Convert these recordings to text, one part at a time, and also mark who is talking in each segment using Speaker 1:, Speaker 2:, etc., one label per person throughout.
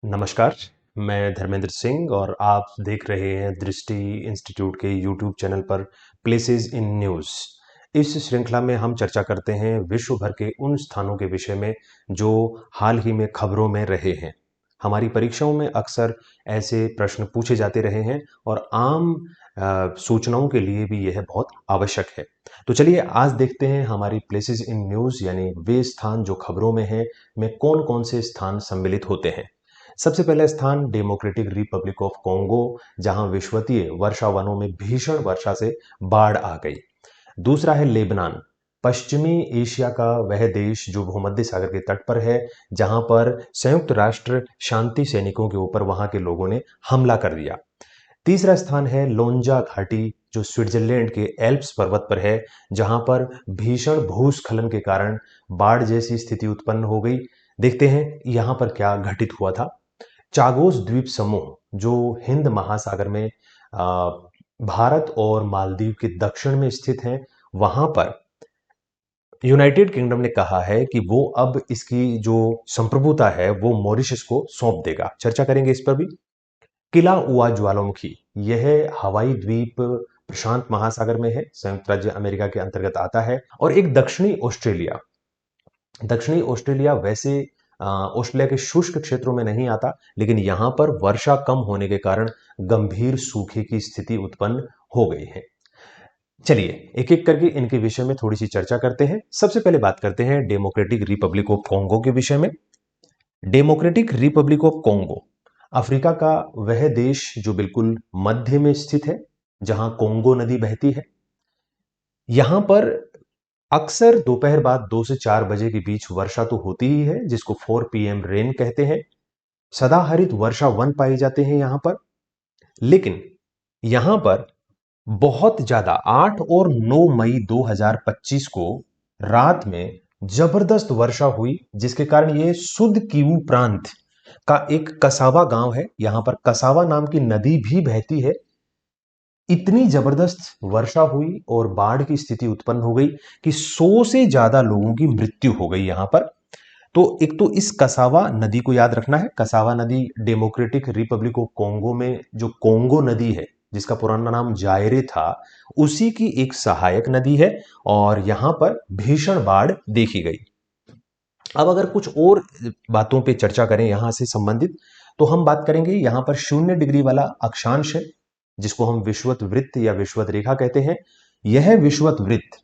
Speaker 1: नमस्कार, मैं धर्मेंद्र सिंह और आप देख रहे हैं दृष्टि इंस्टीट्यूट के यूट्यूब चैनल पर प्लेसेस इन न्यूज़। इस श्रृंखला में हम चर्चा करते हैं विश्व भर के उन स्थानों के विषय में जो हाल ही में खबरों में रहे हैं। हमारी परीक्षाओं में अक्सर ऐसे प्रश्न पूछे जाते रहे हैं और आम सूचनाओं के लिए भी यह बहुत आवश्यक है। तो चलिए आज देखते हैं हमारी प्लेसेस इन न्यूज़ यानी वे स्थान जो खबरों में हैं, में कौन-कौन से स्थान सम्मिलित होते हैं। सबसे पहला स्थान डेमोक्रेटिक रिपब्लिक ऑफ कॉन्गो, जहां विश्ववित्तीय वर्षा वनों में भीषण वर्षा से बाढ़ आ गई। दूसरा है लेबनान, पश्चिमी एशिया का वह देश जो भूमध्य सागर के तट पर है, जहां पर संयुक्त राष्ट्र शांति सैनिकों के ऊपर वहां के लोगों ने हमला कर दिया। तीसरा स्थान है लोंजा घाटी, जो स्विट्जरलैंड के एल्प्स पर्वत पर है, जहां पर भीषण भूस्खलन के कारण बाढ़ जैसी स्थिति उत्पन्न हो गई। देखते हैं यहां पर क्या घटित हुआ था। चागोस द्वीप समूह जो हिंद महासागर में भारत और मालदीव के दक्षिण में स्थित हैं, वहां पर यूनाइटेड किंगडम ने कहा है कि वो अब इसकी जो संप्रभुता है वो मॉरिशस को सौंप देगा। चर्चा करेंगे इस पर भी। किला उआ ज्वालामुखी, यह हवाई द्वीप प्रशांत महासागर में है, संयुक्त राज्य अमेरिका के अंतर्गत आता है। और एक दक्षिणी ऑस्ट्रेलिया वैसे ऑस्ट्रेलिया के शुष्क क्षेत्रों में नहीं आता, लेकिन यहां पर वर्षा कम होने के कारण गंभीर सूखे की स्थिति उत्पन्न हो गई है। चलिए एक एक करके इनके विषय में थोड़ी सी चर्चा करते हैं। सबसे पहले बात करते हैं डेमोक्रेटिक रिपब्लिक ऑफ कॉन्गो के विषय में। Democratic Republic of Congo Africa का वह देश जो बिल्कुल मध्य में स्थित है, जहां कॉन्गो नदी बहती है। यहां पर अक्सर दोपहर बाद 2 से 4 बजे के बीच वर्षा तो होती ही है, जिसको 4 PM रेन कहते हैं। सदाहरित वर्षा वन पाए जाते हैं यहां पर। लेकिन यहां पर बहुत ज्यादा 8 और 9 मई 2025 को रात में जबरदस्त वर्षा हुई, जिसके कारण यह सुद कीवू प्रांत का एक कसावा गांव है, यहां पर कसावा नाम की नदी भी बहती है। इतनी जबरदस्त वर्षा हुई और बाढ़ की स्थिति उत्पन्न हो गई कि 100 से ज्यादा लोगों की मृत्यु हो गई यहां पर। तो एक तो इस कसावा नदी को याद रखना है। कसावा नदी डेमोक्रेटिक रिपब्लिक ऑफ कॉन्गो में जो कॉन्गो नदी है, जिसका पुराना नाम जायरे था, उसी की एक सहायक नदी है और यहां पर भीषण बाढ़ देखी गई। अब अगर कुछ और बातों पे चर्चा करें यहां से संबंधित, तो हम बात करेंगे यहां पर 0 डिग्री वाला अक्षांश है, जिसको हम विषुवत वृत्त या विषुवत रेखा कहते हैं। यह विषुवत वृत्त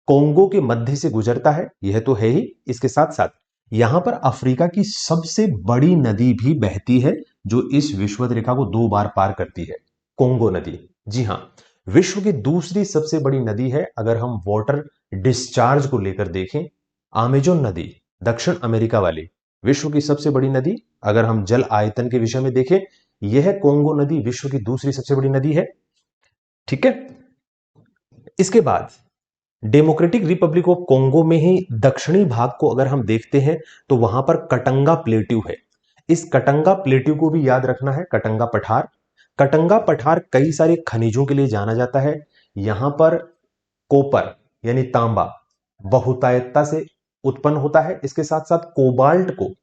Speaker 1: कोंगो के मध्य से गुजरता है, यह तो है ही। इसके साथ साथ यहां पर अफ्रीका की सबसे बड़ी नदी भी बहती है, जो इस विषुवत रेखा को 2 बार पार करती है, कोंगो नदी। जी हां, विश्व की दूसरी सबसे बड़ी नदी है अगर हम वाटर डिस्चार्ज को लेकर देखें, अमेजन नदी, दक्षिण अमेरिका वाली विश्व की सबसे बड़ी नदी। अगर हम जल आयतन के विषय में देखें, यह कोंगो नदी विश्व की दूसरी सबसे बड़ी नदी है। ठीक है। इसके बाद डेमोक्रेटिक रिपब्लिक ऑफ कॉन्गो में ही दक्षिणी भाग को अगर हम देखते हैं, तो वहां पर कटंगा प्लेट्यू है। इस कटंगा प्लेट्यू को भी याद रखना है, कटंगा पठार। कटंगा पठार कई सारे खनिजों के लिए जाना जाता है। यहां पर कॉपर यानी तांबा बहुतायतता से उत्पन्न होता है। इसके साथ साथ कोबाल्ट को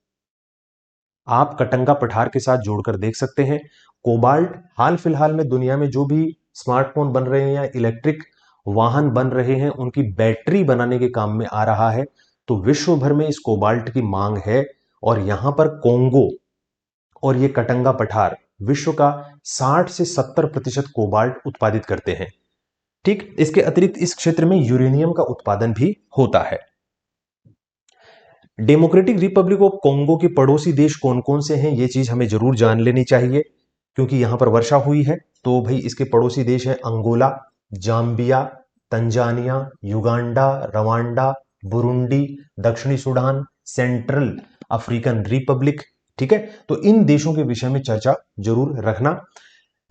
Speaker 1: आप कटंगा पठार के साथ जोड़कर देख सकते हैं। कोबाल्ट हाल फिलहाल में दुनिया में जो भी स्मार्टफोन बन रहे हैं या इलेक्ट्रिक वाहन बन रहे हैं, उनकी बैटरी बनाने के काम में आ रहा है। तो विश्व भर में इस कोबाल्ट की मांग है और यहां पर कोंगो और ये कटंगा पठार विश्व का 60 से 70% कोबाल्ट उत्पादित करते हैं। ठीक, इसके अतिरिक्त इस क्षेत्र में यूरेनियम का उत्पादन भी होता है। डेमोक्रेटिक रिपब्लिक ऑफ कॉन्गो के पड़ोसी देश कौन कौन से हैं, ये चीज हमें जरूर जान लेनी चाहिए, क्योंकि यहां पर वर्षा हुई है। तो भाई इसके पड़ोसी देश हैं Angola, Zambia, Tanzania, Uganda, Rwanda, Burundi, दक्षिणी सूडान, सेंट्रल अफ्रीकन रिपब्लिक। ठीक है, तो इन देशों के विषय में चर्चा जरूर रखना।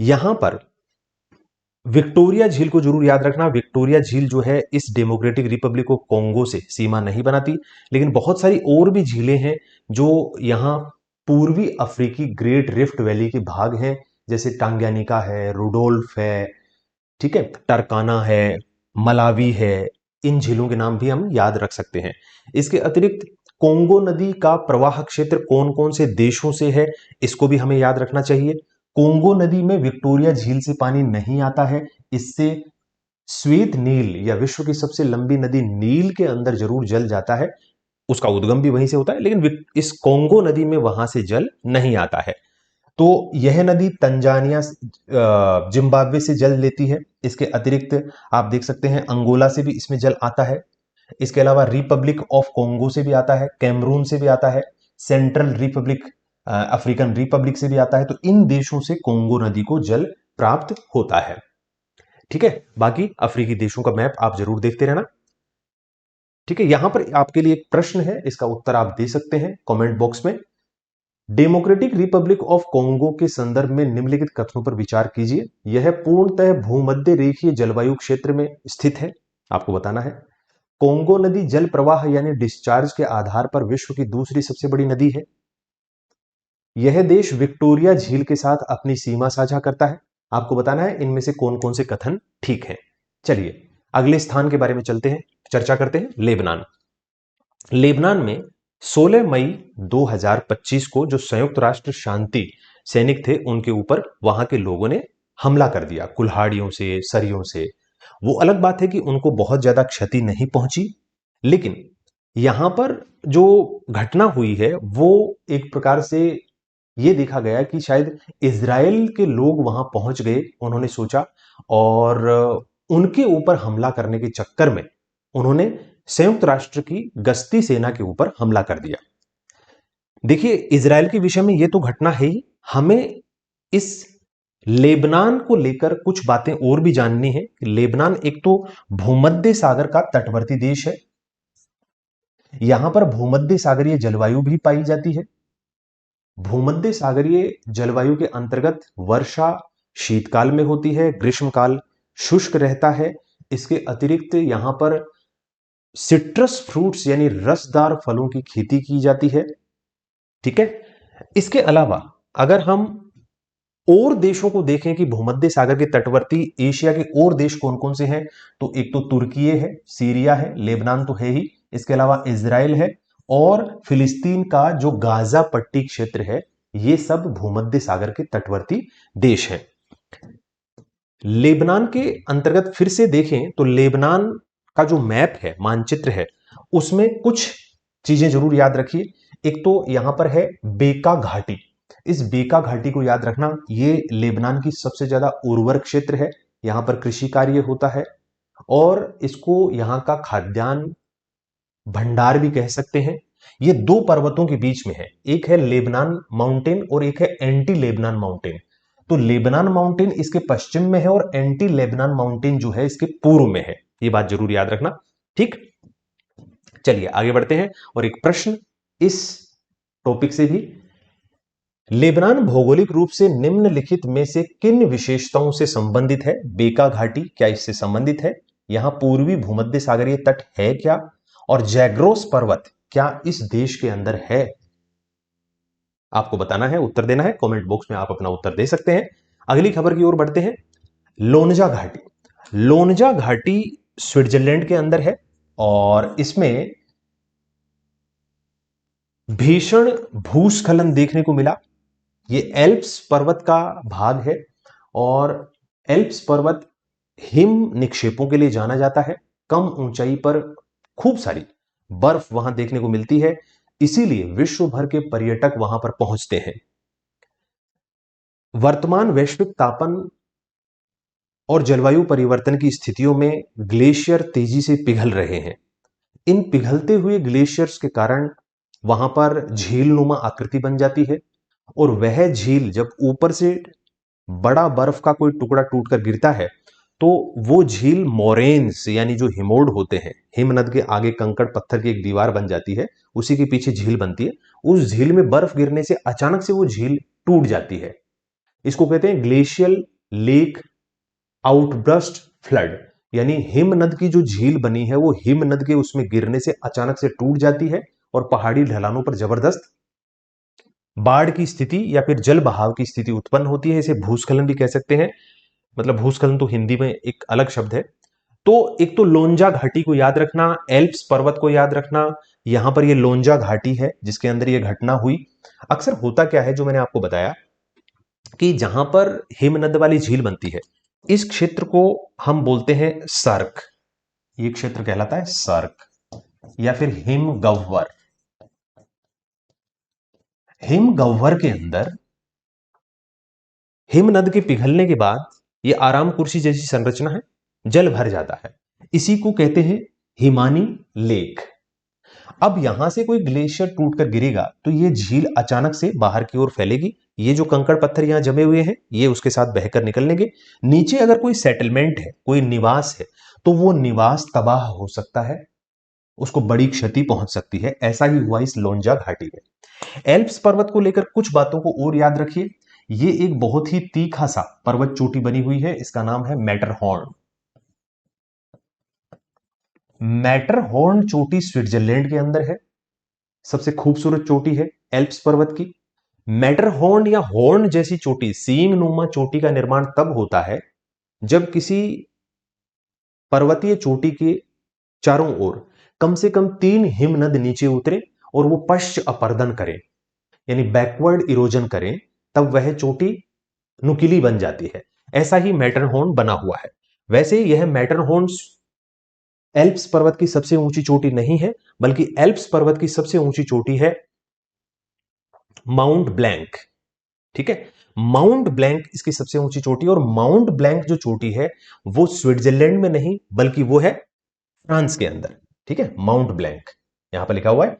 Speaker 1: यहां पर विक्टोरिया झील को जरूर याद रखना। विक्टोरिया झील जो है इस डेमोक्रेटिक रिपब्लिक ऑफ कॉन्गो से सीमा नहीं बनाती, लेकिन बहुत सारी और भी झीलें हैं जो यहाँ पूर्वी अफ्रीकी ग्रेट रिफ्ट वैली के भाग हैं, जैसे टांग्यानिका है, रुडोल्फ है, ठीक है, टरकाना है, मलावी है। इन झीलों के नाम भी हम याद रख सकते हैं। इसके अतिरिक्त कोंगो नदी का प्रवाह क्षेत्र कौन कौन से देशों से है, इसको भी हमें याद रखना चाहिए। कोंगो नदी में विक्टोरिया झील से पानी नहीं आता है, इससे श्वेत नील या विश्व की सबसे लंबी नदी नील के अंदर जरूर जल जाता है, उसका उद्गम भी वहीं से होता है, लेकिन इस कोंगो नदी में वहां से जल नहीं आता है। तो यह नदी तंजानिया जिम्बाब्वे से जल लेती है। इसके अतिरिक्त आप देख सकते हैं अंगोला से भी इसमें जल आता है। इसके अलावा रिपब्लिक ऑफ कोंगो से भी आता है, कैमरून से भी आता है, सेंट्रल रिपब्लिक अफ्रीकन रिपब्लिक से भी आता है। तो इन देशों से कोंगो नदी को जल प्राप्त होता है। ठीक है, बाकी अफ्रीकी देशों का मैप आप जरूर देखते रहना। ठीक है, यहां पर आपके लिए एक प्रश्न है, इसका उत्तर आप दे सकते हैं कमेंट बॉक्स में। डेमोक्रेटिक रिपब्लिक ऑफ कोंगो के संदर्भ में निम्नलिखित कथनों पर विचार कीजिए। यह पूर्णतः भूमध्य रेखीय जलवायु क्षेत्र में स्थित है, आपको बताना है। कोंगो नदी जल प्रवाह यानी डिस्चार्ज के आधार पर विश्व की दूसरी सबसे बड़ी नदी है। यह देश विक्टोरिया झील के साथ अपनी सीमा साझा करता है। आपको बताना है इनमें से कौन कौन से कथन ठीक है। चलिए अगले स्थान के बारे में चलते हैं, चर्चा करते हैं। लेबनान। लेबनान में 16 मई 2025 को जो संयुक्त राष्ट्र शांति सैनिक थे उनके ऊपर वहां के लोगों ने हमला कर दिया कुल्हाड़ियों से, सरियों से। वो अलग बात है कि उनको बहुत ज्यादा क्षति नहीं पहुंची, लेकिन यहां पर जो घटना हुई है वो एक प्रकार से ये देखा गया कि शायद इजराइल के लोग वहां पहुंच गए, उन्होंने सोचा, और उनके ऊपर हमला करने के चक्कर में उन्होंने संयुक्त राष्ट्र की गश्ती सेना के ऊपर हमला कर दिया। देखिए इजराइल के विषय में यह तो घटना है ही, हमें इस लेबनान को लेकर कुछ बातें और भी जाननी है। लेबनान एक तो भूमध्य सागर का तटवर्ती देश है, यहां पर भूमध्य सागरीय जलवायु भी पाई जाती है। भूमध्य सागरीय जलवायु के अंतर्गत वर्षा शीतकाल में होती है, ग्रीष्मकाल शुष्क रहता है। इसके अतिरिक्त यहां पर सिट्रस फ्रूट्स यानी रसदार फलों की खेती की जाती है। ठीक है, इसके अलावा अगर हम और देशों को देखें कि भूमध्य सागर के तटवर्ती एशिया के और देश कौन कौन से हैं, तो एक तो तुर्की है, सीरिया है, लेबनान तो है ही, इसके अलावा इजराइल है और फिलिस्तीन का जो गाजा पट्टी क्षेत्र है, ये सब भूमध्य सागर के तटवर्ती देश हैं। लेबनान के अंतर्गत फिर से देखें तो लेबनान का जो मैप है, मानचित्र है, उसमें कुछ चीजें जरूर याद रखिए। एक तो यहां पर है बेका घाटी। इस बेका घाटी को याद रखना, ये लेबनान की सबसे ज्यादा उर्वर क्षेत्र है, यहां पर कृषि कार्य होता है और इसको यहां का खाद्यान्न भंडार भी कह सकते हैं। ये दो पर्वतों के बीच में है, एक है लेबनान माउंटेन और एक है एंटी लेबनान माउंटेन। तो लेबनान माउंटेन इसके पश्चिम में है और एंटी लेबनान माउंटेन जो है इसके पूर्व में है, ये बात जरूर याद रखना। ठीक, चलिए आगे बढ़ते हैं। और एक प्रश्न इस टॉपिक से भी, लेबनान भौगोलिक रूप से निम्नलिखित में से किन विशेषताओं से संबंधित है? बेका घाटी क्या इससे संबंधित है? यहां पूर्वी भूमध्य सागरीय तट है क्या? और जैग्रोस पर्वत क्या इस देश के अंदर है? आपको बताना है, उत्तर देना है, कमेंट बॉक्स में आप अपना उत्तर दे सकते हैं। अगली खबर की ओर बढ़ते हैं। लोनजा घाटी। लोनजा घाटी स्विट्जरलैंड के अंदर है और इसमें भीषण भूस्खलन देखने को मिला। ये एल्प्स पर्वत का भाग है और एल्प्स पर्वत हिम निक्षेपों के लिए जाना जाता है। कम ऊंचाई पर खूब सारी बर्फ वहां देखने को मिलती है, इसीलिए विश्व भर के पर्यटक वहां पर पहुंचते हैं। वर्तमान वैश्विक तापन और जलवायु परिवर्तन की स्थितियों में ग्लेशियर तेजी से पिघल रहे हैं। इन पिघलते हुए ग्लेशियर्स के कारण वहां पर झील नुमा आकृति बन जाती है और वह झील जब ऊपर से बड़ा बर्फ का कोई टुकड़ा टूटकर गिरता है तो वो झील मोरेन्स यानी जो हिमोड होते हैं, हिमनद के आगे कंकड़ पत्थर की एक दीवार बन जाती है, उसी के पीछे झील बनती है। उस झील में बर्फ गिरने से अचानक से वो झील टूट जाती है। इसको कहते हैं ग्लेशियल लेक आउटबर्स्ट फ्लड, यानी हिमनद की जो झील बनी है वो हिमनद के उसमें गिरने से अचानक से टूट जाती है और पहाड़ी ढलानों पर जबरदस्त बाढ़ की स्थिति या फिर जल बहाव की स्थिति उत्पन्न होती है। इसे भूस्खलन भी कह सकते हैं, मतलब भूस्खलन तो हिंदी में एक अलग शब्द है। तो एक तो लोंजा घाटी को याद रखना, एल्प्स पर्वत को याद रखना। यहां पर ये लोंजा घाटी है जिसके अंदर ये घटना हुई। अक्सर होता क्या है, जो मैंने आपको बताया कि जहां पर हिमनद वाली झील बनती है, इस क्षेत्र को हम बोलते हैं सर्क। ये क्षेत्र कहलाता है सर्क या फिर हिमगह्वर। हिमगह्वर के अंदर हिमनद के पिघलने के बाद ये आराम कुर्सी जैसी संरचना है, जल भर जाता है। इसी को कहते हैं हिमानी लेक। अब यहां से कोई ग्लेशियर टूटकर गिरेगा तो ये झील अचानक से बाहर की ओर फैलेगी। ये जो कंकड़ पत्थर यहां जमे हुए हैं ये उसके साथ बहकर निकलनेंगे। नीचे अगर कोई सेटलमेंट है, कोई निवास है, तो वो निवास तबाह हो सकता है, उसको बड़ी क्षति पहुंच सकती है। ऐसा ही हुआ इस लोंजा घाटी में। एल्प्स पर्वत को लेकर कुछ बातों को और याद रखिए। ये एक बहुत ही तीखा सा पर्वत चोटी बनी हुई है, इसका नाम है मैटरहॉर्न। मैटरहॉर्न चोटी स्विट्जरलैंड के अंदर है, सबसे खूबसूरत चोटी है एल्प्स पर्वत की। मैटरहॉर्न या हॉर्न जैसी चोटी, सींग नुमा चोटी का निर्माण तब होता है जब किसी पर्वतीय चोटी के चारों ओर कम से कम 3 हिमनद नीचे उतरे और वो पश्च अपरदन करें, यानी बैकवर्ड इरोजन करें, तब वह चोटी नुकीली बन जाती है। ऐसा ही मैटरहॉर्न बना हुआ है। वैसे यह मैटरहॉर्न एल्प्स पर्वत की सबसे ऊंची चोटी नहीं है, बल्कि एल्प्स पर्वत की सबसे ऊंची चोटी है माउंट ब्लैंक। ठीक है, माउंट ब्लैंक इसकी सबसे ऊंची चोटी। और माउंट ब्लैंक जो चोटी है वो स्विट्जरलैंड में नहीं, बल्कि वो है फ्रांस के अंदर। ठीक है, माउंट ब्लैंक यहां पर लिखा हुआ है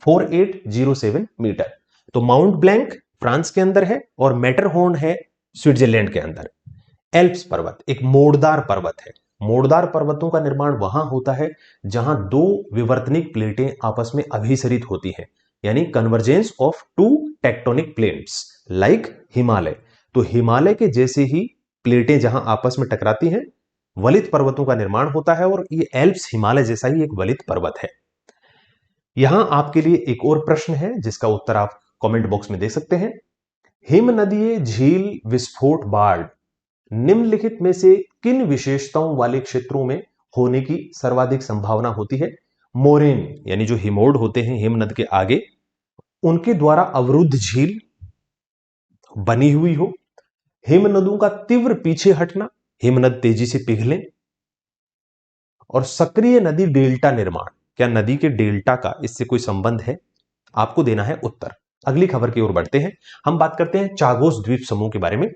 Speaker 1: 4807 मीटर। तो माउंट ब्लैंक फ्रांस के अंदर है और मैटरहॉर्न है स्विट्जरलैंड के अंदर। एल्प्स पर्वत एक मोड़दार पर्वत है। मोड़दार पर्वतों का निर्माण वहां होता है जहां दो विवर्तनिक प्लेटें आपस में अभिसरित होती हैं, यानी convergence of two tectonic plates like Himalaya. तो हिमालय के जैसे ही प्लेटें जहां आपस में टकराती हैं, वलित पर्वतों का निर्माण होता है। और ये एल्प्स हिमालय जैसा ही एक वलित पर्वत है। यहां आपके लिए एक और प्रश्न है जिसका उत्तर आप कमेंट बॉक्स में दे सकते हैं। हिमनदीय झील विस्फोट बाढ़ निम्नलिखित में से किन विशेषताओं वाले क्षेत्रों में होने की सर्वाधिक संभावना होती है? मोरेन यानी जो हिमोड होते हैं हिमनद के आगे, उनके द्वारा अवरुद्ध झील बनी हुई हो, हिमनदों का तीव्र पीछे हटना, हिमनद तेजी से पिघलें, और सक्रिय नदी डेल्टा निर्माण। क्या नदी के डेल्टा का इससे कोई संबंध है? आपको देना है उत्तर। अगली खबर की ओर बढ़ते हैं। हम बात करते हैं चागोस द्वीप समूह के बारे में।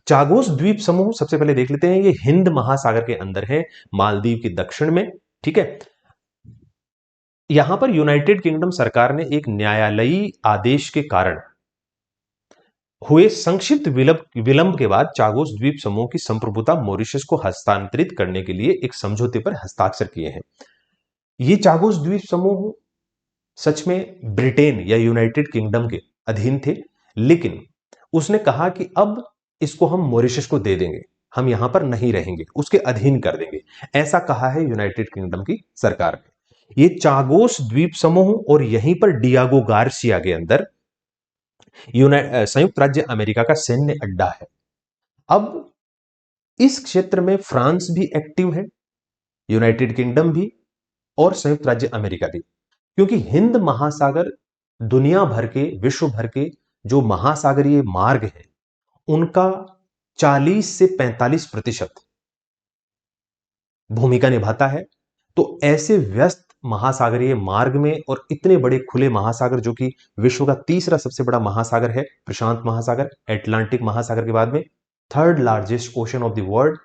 Speaker 1: चागोस द्वीप समूह सबसे पहले देख लेते हैं। ये हिंद महासागर के अंदर है, मालदीव के दक्षिण में। ठीक है, यहां पर यूनाइटेड किंगडम सरकार ने एक न्यायालयी आदेश के कारण हुए संक्षिप्त विलंब के बाद चागोस द्वीप समूह की संप्रभुता मॉरिशस को हस्तांतरित करने के लिए एक समझौते पर हस्ताक्षर किए हैं। ये चागोस द्वीप समूह सच में ब्रिटेन या यूनाइटेड किंगडम के अधीन थे, लेकिन उसने कहा कि अब इसको हम मॉरिशस को दे देंगे, हम यहां पर नहीं रहेंगे, उसके अधीन कर देंगे। ऐसा कहा है यूनाइटेड किंगडम की सरकार ने। ये चागोस द्वीप समूह और यहीं पर डियागो गार्सिया के अंदर संयुक्त राज्य अमेरिका का सैन्य अड्डा है। अब इस क्षेत्र में फ्रांस भी एक्टिव है, यूनाइटेड किंगडम भी, और संयुक्त राज्य अमेरिका भी। क्योंकि हिंद महासागर दुनिया भर के, विश्व भर के जो महासागरीय मार्ग हैं उनका 40 से 45% भूमिका निभाता है। तो ऐसे व्यस्त महासागरीय मार्ग में और इतने बड़े खुले महासागर, जो कि विश्व का तीसरा सबसे बड़ा महासागर है, प्रशांत महासागर, अटलांटिक महासागर के बाद में third largest ocean of the world,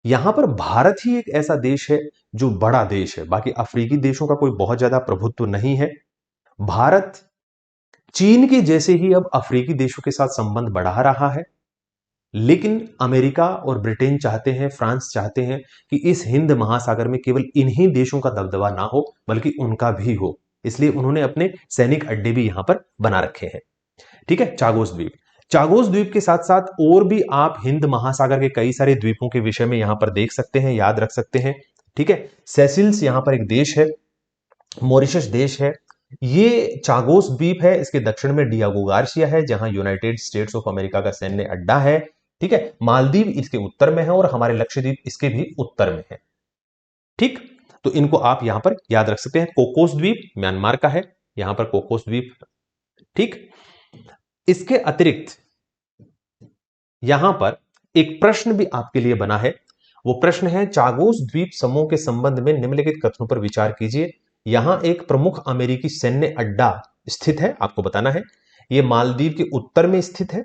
Speaker 1: यहां पर भारत ही एक ऐसा देश है जो बड़ा देश है। बाकी अफ्रीकी देशों का कोई बहुत ज्यादा प्रभुत्व नहीं है। भारत चीन के जैसे ही अब अफ्रीकी देशों के साथ संबंध बढ़ा रहा है, लेकिन अमेरिका और ब्रिटेन चाहते हैं, फ्रांस चाहते हैं कि इस हिंद महासागर में केवल इन्हीं देशों का दबदबा ना हो, बल्कि उनका भी हो। इसलिए उन्होंने अपने सैनिक अड्डे भी यहां पर बना रखे हैं। ठीक है, चागोस द्वीप। चागोस द्वीप के साथ साथ और भी आप हिंद महासागर के कई सारे द्वीपों के विषय में यहां पर देख सकते हैं, याद रख सकते हैं। ठीक है, सेसिल्स यहां पर एक देश है, मॉरिशस देश है। ये चागोस द्वीप है, इसके दक्षिण में डियागो गार्सिया है जहां यूनाइटेड स्टेट्स ऑफ अमेरिका का सैन्य अड्डा है। ठीक है, मालदीव इसके उत्तर में है और हमारे लक्षद्वीप इसके भी उत्तर में है। ठीक, तो इनको आप यहां पर याद रख सकते हैं। कोकोस द्वीप म्यांमार का है, यहां पर कोकोस द्वीप। ठीक, इसके अतिरिक्त यहां पर एक प्रश्न भी आपके लिए बना है। वो प्रश्न है, चागोस द्वीप समूह के संबंध में निम्नलिखित कथनों पर विचार कीजिए। यहां एक प्रमुख अमेरिकी सैन्य अड्डा स्थित है, आपको बताना है। यह मालदीव के उत्तर में स्थित है।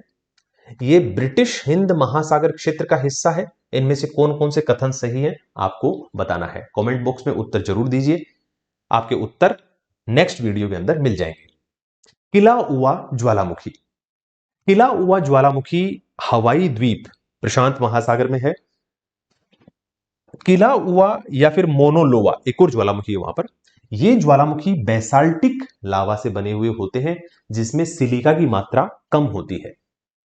Speaker 1: ये ब्रिटिश हिंद महासागर क्षेत्र का हिस्सा है। इनमें से कौन कौन से कथन सही हैं आपको बताना है। कमेंट बॉक्स में उत्तर जरूर दीजिए, आपके उत्तर नेक्स्ट वीडियो के अंदर मिल जाएंगे। किला उवा ज्वालामुखी। किला उवा ज्वालामुखी हवाई द्वीप प्रशांत महासागर में है। किला उवा या फिर मोनोलोवा एक और ज्वालामुखी है वहां पर। ये ज्वालामुखी बेसाल्टिक लावा से बने हुए होते हैं, जिसमें सिलिका की मात्रा कम होती है।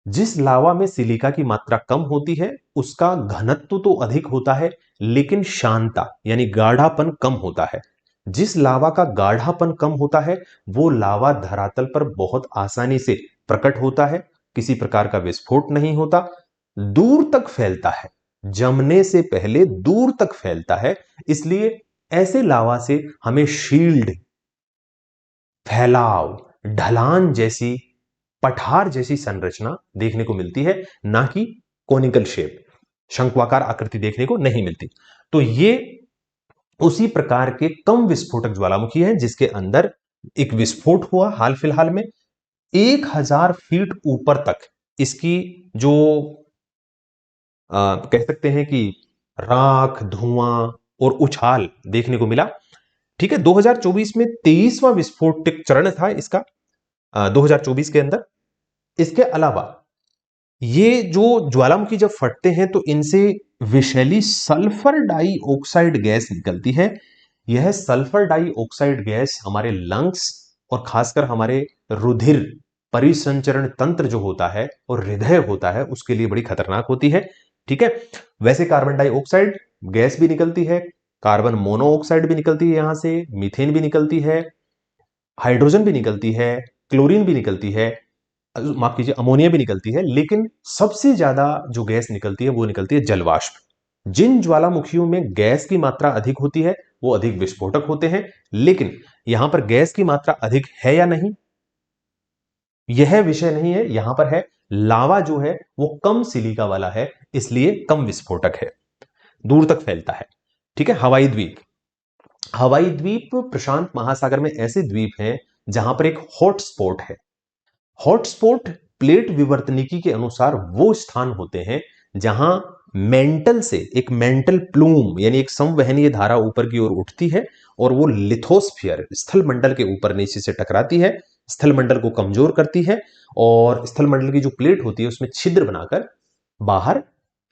Speaker 1: जिस लावा में सिलिका की मात्रा कम होती है उसका घनत्व तो अधिक होता है, लेकिन शांता यानी गाढ़ापन कम होता है। जिस लावा का गाढ़ापन कम होता है वो लावा धरातल पर बहुत आसानी से प्रकट होता है, किसी प्रकार का विस्फोट नहीं होता, दूर तक फैलता है, जमने से पहले दूर तक फैलता है। इसलिए ऐसे लावा से हमें शील्ड, फैलाव, ढलान जैसी, पठार जैसी संरचना देखने को मिलती है, ना कि कोनिकल शेप, शंक्वाकार आकृति देखने को नहीं मिलती। तो ये उसी प्रकार के कम विस्फोटक ज्वालामुखी है जिसके अंदर एक विस्फोट हुआ हाल फिलहाल में। 1000 फीट ऊपर तक इसकी जो कह सकते हैं कि राख, धुआं और उछाल देखने को मिला। ठीक है, 2024 में 23वां विस्फोटक चरण था इसका, 2024 के अंदर। इसके अलावा ये जो ज्वालामुखी जब फटते हैं तो इनसे विषैली सल्फर डाइऑक्साइड गैस निकलती है। यह सल्फर डाइऑक्साइड गैस हमारे लंग्स और खासकर हमारे रुधिर परिसंचरण तंत्र जो होता है और हृदय होता है उसके लिए बड़ी खतरनाक होती है। ठीक है, वैसे कार्बन डाइऑक्साइड गैस भी निकलती है, कार्बन मोनोऑक्साइड भी निकलती है, यहां से मीथेन भी निकलती है, हाइड्रोजन भी निकलती है, क्लोरीन भी निकलती है, माफ कीजिए अमोनिया भी निकलती है, लेकिन सबसे ज्यादा जो गैस निकलती है वो निकलती है जलवाष्प। जिन ज्वालामुखियों में गैस की मात्रा अधिक होती है वो अधिक विस्फोटक होते हैं, लेकिन यहां पर गैस की मात्रा अधिक है या नहीं यह विषय नहीं है, यहां पर है लावा जो है वो कम सिलिका वाला है, इसलिए कम विस्फोटक है, दूर तक फैलता है। ठीक है, हवाई द्वीप। हवाई द्वीप प्रशांत महासागर में ऐसे द्वीप हैं जहां पर एक हॉटस्पॉट है। हॉटस्पॉट प्लेट विवर्तनिकी के अनुसार वो स्थान होते हैं जहां मेंटल से एक मेंटल प्लूम यानी एक संवहनीय धारा ऊपर की ओर उठती है और वो लिथोस्फीयर स्थल मंडल के ऊपर नीचे से टकराती है, स्थल मंडल को कमजोर करती है और स्थल मंडल की जो प्लेट होती है उसमें छिद्र बनाकर बाहर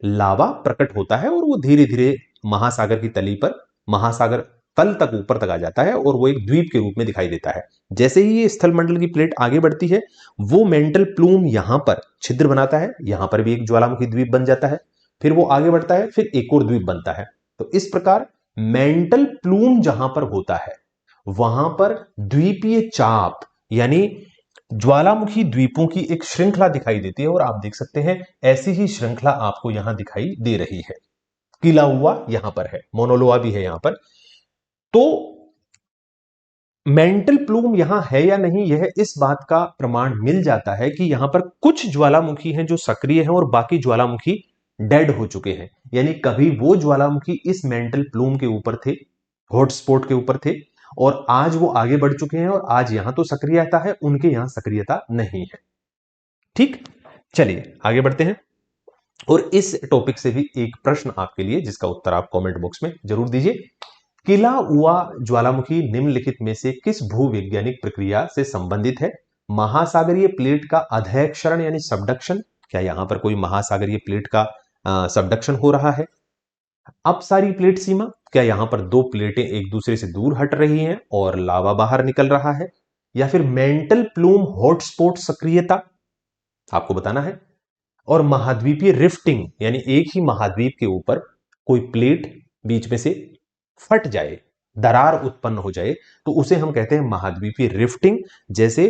Speaker 1: लावा प्रकट होता है और वो धीरे धीरे महासागर की तली पर, महासागर तल तक ऊपर तक आ जाता है और वो एक द्वीप के रूप में दिखाई देता है। जैसे ही ये स्थल मंडल की प्लेट आगे बढ़ती है वो मेंटल प्लूम यहां पर छिद्र बनाता है, यहां पर भी एक ज्वालामुखी द्वीप बन जाता है, फिर वो आगे बढ़ता है, फिर एक और द्वीप बनता है। तो इस प्रकार मेंटल प्लूम जहां पर होता है वहां पर द्वीपीय चाप यानी ज्वालामुखी द्वीपों की एक श्रृंखला दिखाई देती है और आप देख सकते हैं ऐसी ही श्रृंखला आपको यहां दिखाई दे रही है। किला हुआ यहां पर है, मोनोलोआ भी है यहां पर। तो मेंटल प्लूम यहां है या नहीं यह इस बात का प्रमाण मिल जाता है कि यहां पर कुछ ज्वालामुखी हैं जो सक्रिय हैं और बाकी ज्वालामुखी डेड हो चुके हैं। यानी कभी वो ज्वालामुखी इस मेंटल प्लूम के ऊपर थे, हॉटस्पॉट के ऊपर थे, और आज वो आगे बढ़ चुके हैं और आज यहां तो सक्रियता है, उनके यहां सक्रियता नहीं है। ठीक, चलिए आगे बढ़ते हैं और इस टॉपिक से भी एक प्रश्न आपके लिए जिसका उत्तर आप कमेंट बॉक्स में जरूर दीजिए। किला उवा ज्वालामुखी निम्नलिखित में से किस भूवैज्ञानिक प्रक्रिया से संबंधित है? महासागरीय प्लेट का अधैक्षरण यानी सबडक्शन, क्या यहां पर कोई महासागरीय प्लेट का सबडक्शन हो रहा है? अपसारी प्लेट सीमा, क्या यहां पर दो प्लेटें एक दूसरे से दूर हट रही हैं और लावा बाहर निकल रहा है? या फिर मेंटल प्लूम हॉटस्पॉट सक्रियता, आपको बताना है। और महाद्वीपीय रिफ्टिंग यानी एक ही महाद्वीप के ऊपर कोई प्लेट बीच में से फट जाए, दरार उत्पन्न हो जाए, तो उसे हम कहते हैं महाद्वीपीय रिफ्टिंग। जैसे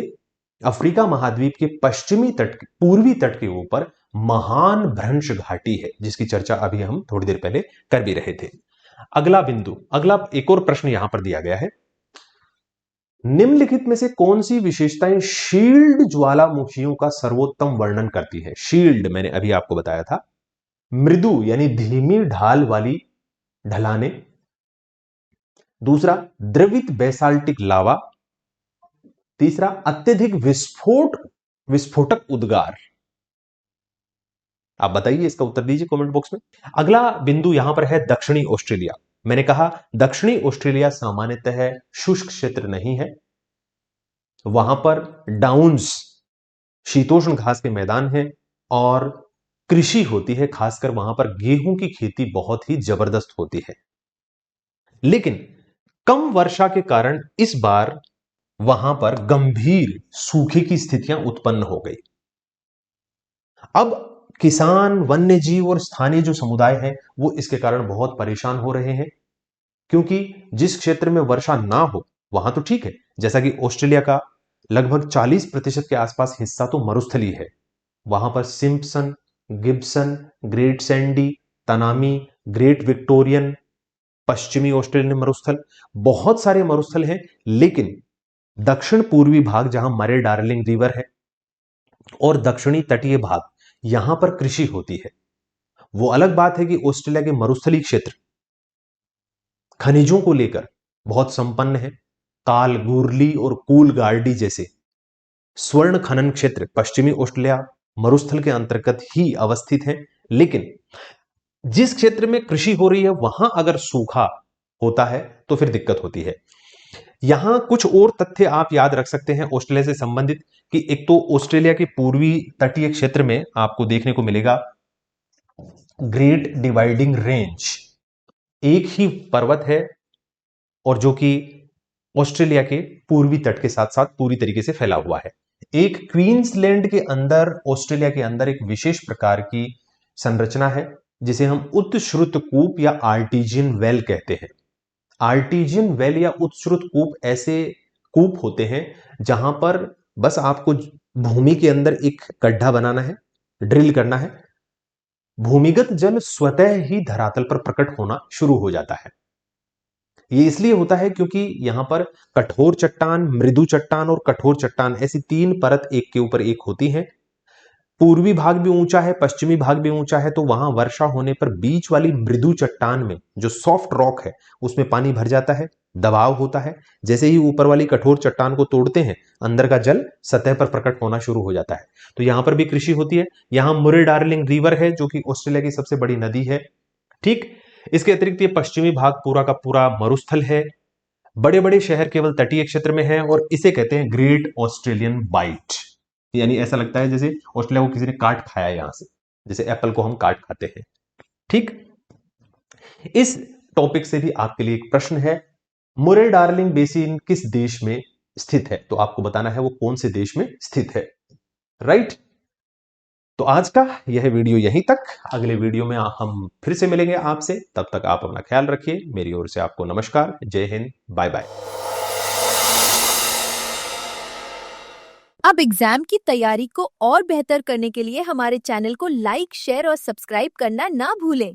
Speaker 1: अफ्रीका महाद्वीप के पश्चिमी तट, पूर्वी तट के ऊपर महान भ्रंश घाटी है जिसकी चर्चा अभी हम थोड़ी देर पहले कर भी रहे थे। अगला बिंदु, अगला एक और प्रश्न यहां पर दिया गया है, निम्नलिखित में से कौन सी विशेषताएं शील्ड ज्वालामुखियों का सर्वोत्तम वर्णन करती है? शील्ड मैंने अभी आपको बताया था, मृदु यानी धीमी ढाल वाली ढलाने, दूसरा द्रवित बेसाल्टिक लावा, तीसरा अत्यधिक विस्फोटक उद्गार। आप बताइए, इसका उत्तर दीजिए कमेंट बॉक्स में। अगला बिंदु यहां पर है दक्षिणी ऑस्ट्रेलिया। मैंने कहा दक्षिणी ऑस्ट्रेलिया सामान्यतः शुष्क क्षेत्र नहीं है, वहां पर डाउन्स शीतोष्ण घास के मैदान हैं और कृषि होती है, खासकर वहां पर गेहूं की खेती बहुत ही जबरदस्त होती है। लेकिन कम वर्षा के कारण इस बार वहां पर गंभीर सूखे की स्थितियां उत्पन्न हो गई। अब किसान, वन्य जीव और स्थानीय जो समुदाय है वो इसके कारण बहुत परेशान हो रहे हैं, क्योंकि जिस क्षेत्र में वर्षा ना हो वहां तो ठीक है, जैसा कि ऑस्ट्रेलिया का लगभग 40% के आसपास हिस्सा तो मरुस्थली है। वहां पर Simpson, Gibson, great Sandy, Tanami, great Victorian, पश्चिमी ऑस्ट्रेलियन मरुस्थल, बहुत सारे मरुस्थल हैं। लेकिन दक्षिण पूर्वी भाग जहां मरे डार्लिंग रिवर है और दक्षिणी तटीय भाग, यहां पर कृषि होती है। वो अलग बात है कि ऑस्ट्रेलिया के मरुस्थलीय क्षेत्र खनिजों को लेकर बहुत संपन्न है। कालगूरली और कूलगार्डी जैसे स्वर्ण खनन क्षेत्र पश्चिमी ऑस्ट्रेलिया मरुस्थल के अंतर्गत ही अवस्थित है। लेकिन जिस क्षेत्र में कृषि हो रही है वहां अगर सूखा होता है तो फिर दिक्कत होती है। यहां कुछ और तथ्य आप याद रख सकते हैं ऑस्ट्रेलिया से संबंधित, कि एक तो ऑस्ट्रेलिया के पूर्वी तटीय क्षेत्र में आपको देखने को मिलेगा ग्रेट डिवाइडिंग रेंज, एक ही पर्वत है और जो कि ऑस्ट्रेलिया के पूर्वी तट के साथ साथ पूरी तरीके से फैला हुआ है। एक क्वींसलैंड के अंदर, ऑस्ट्रेलिया के अंदर एक विशेष प्रकार की संरचना है जिसे हम उत्श्रुत कूप या आर्टिजियन वेल कहते हैं। आर्टिजियन वेल या उत्श्रुत कूप ऐसे कूप होते हैं जहां पर बस आपको भूमि के अंदर एक गड्ढा बनाना है, ड्रिल करना है, भूमिगत जल स्वतः ही धरातल पर प्रकट होना शुरू हो जाता है। ये इसलिए होता है क्योंकि यहां पर कठोर चट्टान, मृदु चट्टान और कठोर चट्टान, ऐसी तीन परत एक के ऊपर एक होती हैं। पूर्वी भाग भी ऊंचा है, पश्चिमी भाग भी ऊंचा है, तो वहां वर्षा होने पर बीच वाली मृदु चट्टान में जो सॉफ्ट रॉक है उसमें पानी भर जाता है, दबाव होता है। जैसे ही ऊपर वाली कठोर चट्टान को तोड़ते हैं, अंदर का जल सतह पर प्रकट होना शुरू हो जाता है। तो यहां पर भी कृषि होती है। यहां मुरे डार्लिंग रिवर है जो कि ऑस्ट्रेलिया की सबसे बड़ी नदी है। ठीक, इसके अतिरिक्त ये पश्चिमी भाग पूरा का पूरा मरुस्थल है। बड़े बड़े शहर केवल तटीय क्षेत्र में है और इसे कहते हैं ग्रेट ऑस्ट्रेलियन बाइट, यानी ऐसा लगता है जैसे ऑस्ट्रेलिया को किसी ने काट खाया यहां से, जैसे एप्पल को हम काट खाते हैं। ठीक, इस टॉपिक से भी आपके लिए एक प्रश्न है, मुरे डार्लिंग बेसिन किस देश में स्थित है? तो आपको बताना है वो कौन से देश में स्थित है। राइट, तो आज का यह वीडियो यहीं तक। अगले वीडियो में हम फिर से मिलेंगे आपसे, तब तक आप अपना ख्याल रखिए। मेरी ओर से आपको नमस्कार, जय हिंद, बाय बाय।
Speaker 2: अब एग्जाम की तैयारी को और बेहतर करने के लिए हमारे चैनल को लाइक, शेयर और सब्सक्राइब करना ना भूलें।